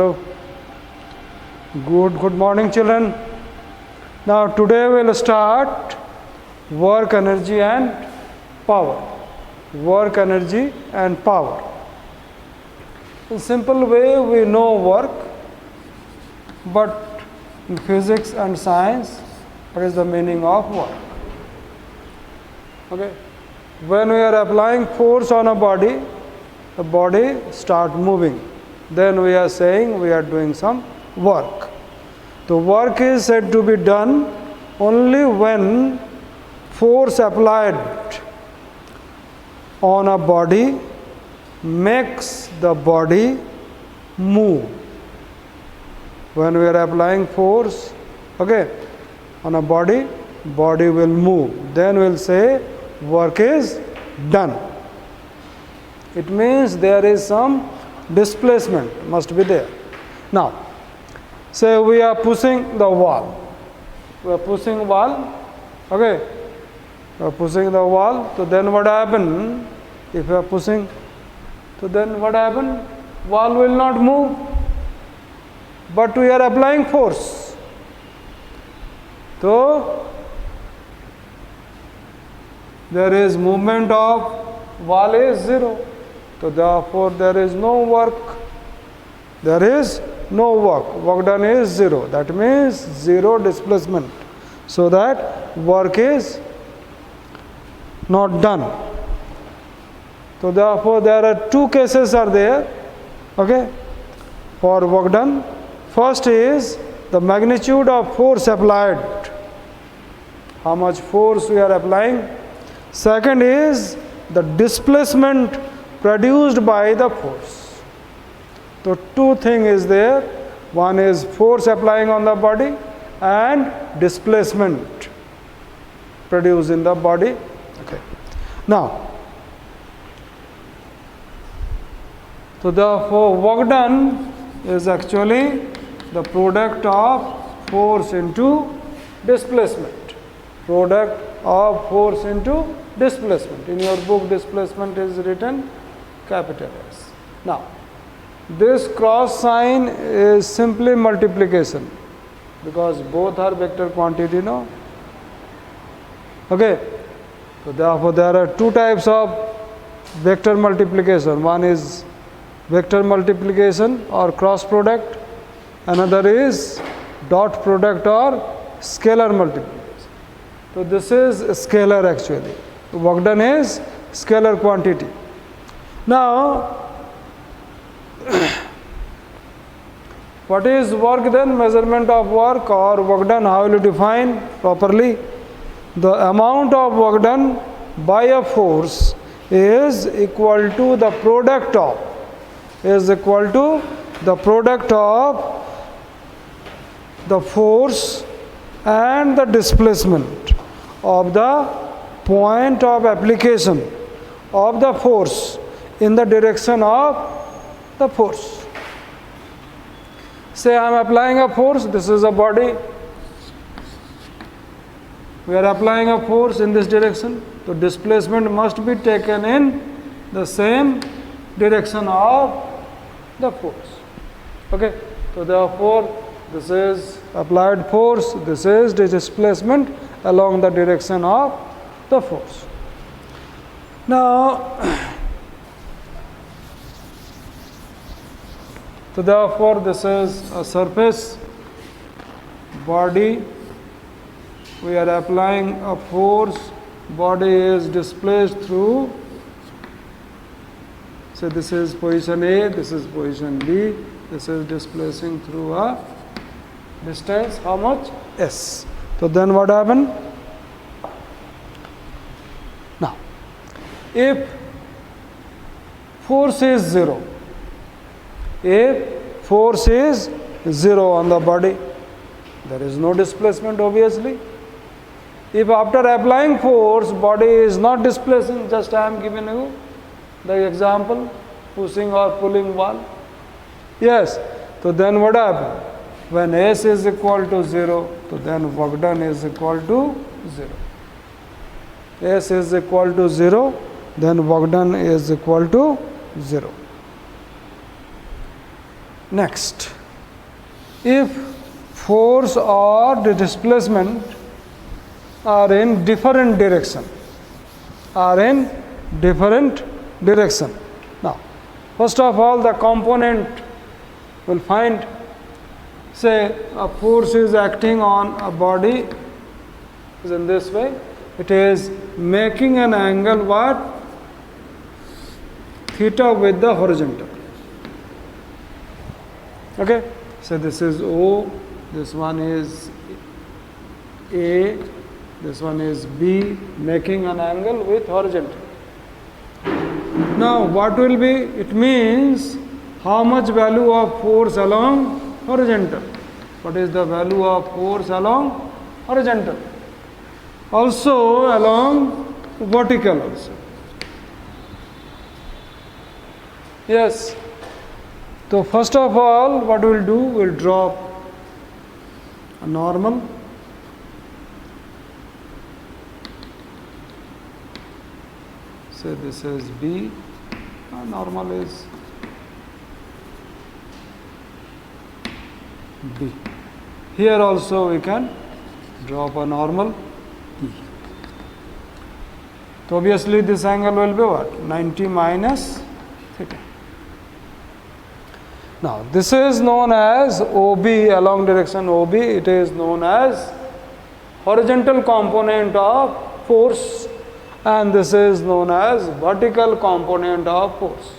Good morning, children. Now today we'll start work, energy and power. Work, energy and power. In simple way we know work, but in physics and science, what is the meaning of work? Okay. When we are applying force on a body, the body start moving. Then we are saying we are doing some work. The work is said to be done only when force applied on a body makes the body move. When we are applying force, okay, on a body will move. Then we will say work is done. It means there is some displacement must be there. Now, say we are pushing the wall. We are pushing wall, okay. We are pushing the wall. So then what happen? If we are pushing, so then what happen? Wall will not move. But we are applying force. So there is movement of wall is zero. So therefore there is no work. There is no work. Work done is zero. That means zero displacement. So that work is not done. So therefore there are two cases are there. Okay. For work done. First is the magnitude of force applied. How much force we are applying. Second is the displacement produced by the force. So two things is there. One is force applying on the body and displacement produced in the body. Okay. Now, so therefore work done is actually the product of force into displacement. Product of force into displacement. In your book, displacement is written capital S. Now, this cross sign is simply multiplication because both are vector quantity, no? Okay. So therefore there are two types of vector multiplication. One is vector multiplication or cross product. Another is dot product or scalar multiplication. So this is scalar actually. Work done is scalar quantity. Now, what is work done? Measurement of work or work done, how will you define properly? The amount of work done by a force is equal to the product of, the force and the displacement of the point of application of the force in the direction of the force. Say I am applying a force, this is a body. We are applying a force in this direction. So displacement must be taken in the same direction of the force. Okay. So therefore this is applied force, this is the displacement along the direction of the force. Now, so therefore this is a surface body. We are applying a force, body is displaced through, so this is position A, this is position B, this is displacing through a distance, how much? S. So then what happened? Now, if force is zero, on the body, there is no displacement obviously. If after applying force, body is not displacing, just I am giving you the example, pushing or pulling wall. Yes, so then what happens? When S is equal to 0, so then work done is equal to 0. S is equal to 0, then work done is equal to 0. Next, if force or the displacement are in different direction, Now, first of all, the component will find, say a force is acting on a body is in this way, it is making an angle what? Theta with the horizontal. Okay, so this is O, this one is A, this one is B, making an angle with horizontal. Now what will be? It means how much value of force along horizontal. What is the value of force along horizontal? Also along vertical also. Yes. So first of all, what we'll do, we'll drop a normal. Say this is B, normal is B. Here also we can drop a normal E. So obviously this angle will be what? 90 minus theta. Now this is known as OB, along direction OB, it is known as horizontal component of force, and this is known as vertical component of force.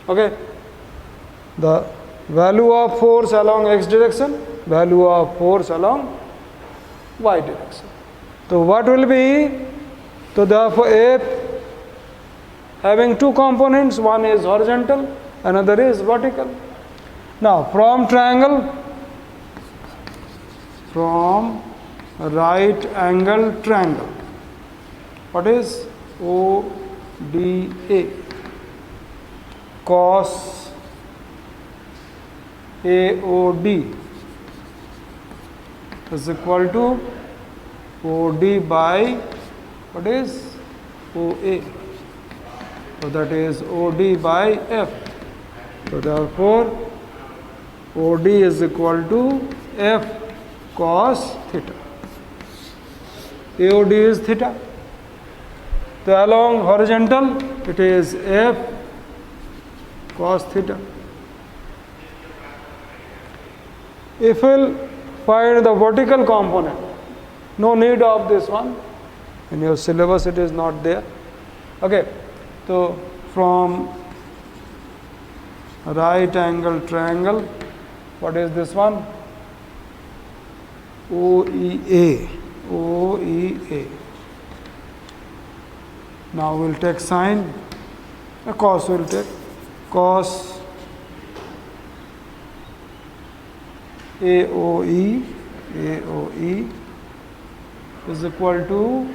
Okay, the value of force along x direction, value of force along y direction. So what will be? So therefore F having two components, one is horizontal, another is vertical. Now from triangle, from right angle triangle, what is ODA? Cos AOD is equal to OD by what is OA. So that is OD by F. So therefore OD is equal to F cos theta. AOD is theta. So along horizontal it is F cos theta. If we'll find the vertical component, no need of this one. In your syllabus it is not there. Okay, so from right angle triangle, what is this one? OEA. OEA. Now we'll take sine, cos we'll take, cos AOE, AOE is equal to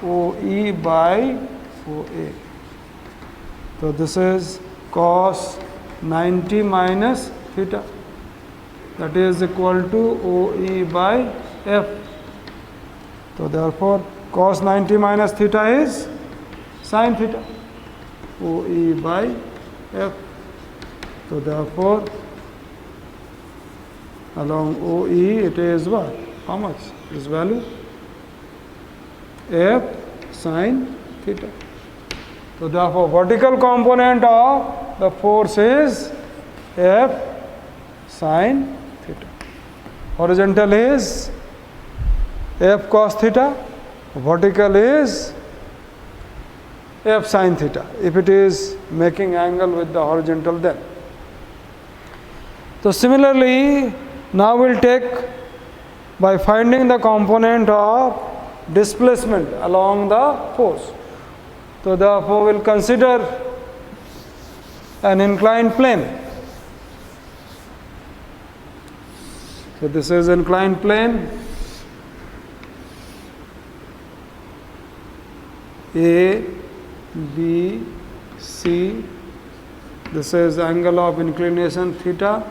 OE by OA. So this is cos 90 minus theta, that is equal to OE by F. So therefore cos 90 minus theta is sin theta, OE by F. So therefore along OE it is what? How much? This value? F sin theta. So therefore vertical component of the force is F sin theta. Horizontal is F cos theta. Vertical is F sin theta, if it is making angle with the horizontal then. So similarly, now we'll take by finding the component of displacement along the force. So therefore we'll consider an inclined plane. So this is inclined plane. A, B, C. This is angle of inclination theta.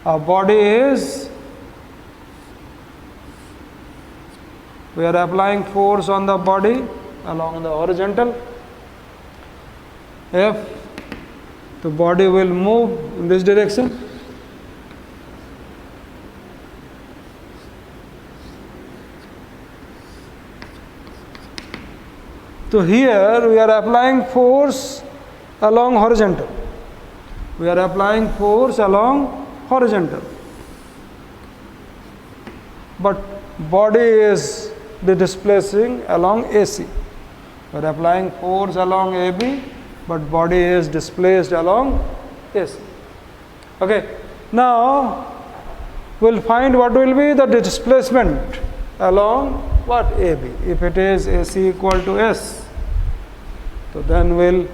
Our body is, we are applying force on the body along the horizontal. F the body will move in this direction. So here we are applying force along horizontal. We are applying force along horizontal. But body is displacing along AC. We are applying force along AB, but body is displaced along AC. Okay, now we'll find what will be the displacement along what AB. If it is AC equal to S, so then we'll